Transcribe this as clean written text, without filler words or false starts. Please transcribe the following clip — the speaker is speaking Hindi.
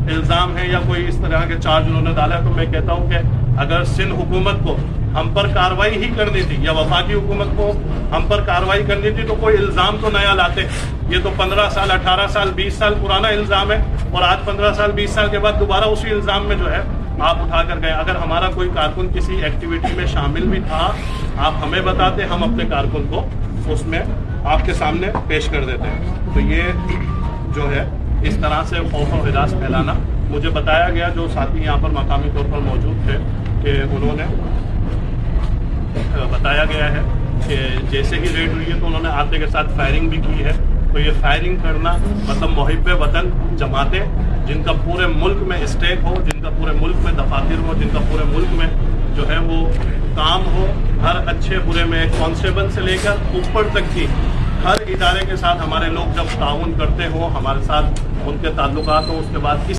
इल्ज़ाम है या कोई इस तरह के चार्ज उन्होंने डाला, तो मैं कहता हूँ कि अगर सिंध हुकूमत को हम पर कार्रवाई ही करनी थी या वफाकी हुकूमत को हम पर कार्रवाई करनी थी, तो कोई इल्ज़ाम तो नया लाते। ये तो 15 साल 18 साल 20 साल पुराना इल्ज़ाम है और आज 15 साल 20 साल के बाद दोबारा उसी इल्ज़ाम में जो है आप उठा कर गए। अगर हमारा कोई कारकुन किसी एक्टिविटी में शामिल भी था, आप हमें बताते, हम अपने कारकुन को उसमें आपके सामने पेश कर देते हैं। तो ये जो है इस तरह से खौफ और हिरास फैलाना, मुझे बताया गया, जो साथी यहाँ पर मकामी तौर पर मौजूद थे, कि उन्होंने बताया गया है कि जैसे ही रेड हुई है तो उन्होंने आते के साथ फायरिंग भी की है। तो ये फायरिंग करना मतलब मुहिब्बे वतन जमातें जिनका पूरे मुल्क में स्टेक हो, जिनका पूरे मुल्क में दफातर हो, जिनका पूरे मुल्क में जो है वो काम हो, हर अच्छे बुरे में कांस्टेबल से लेकर ऊपर तक की हर इदारे के साथ हमारे लोग जब ताउन करते हो, हमारे साथ उनके ताल्लुकात हो, उसके बाद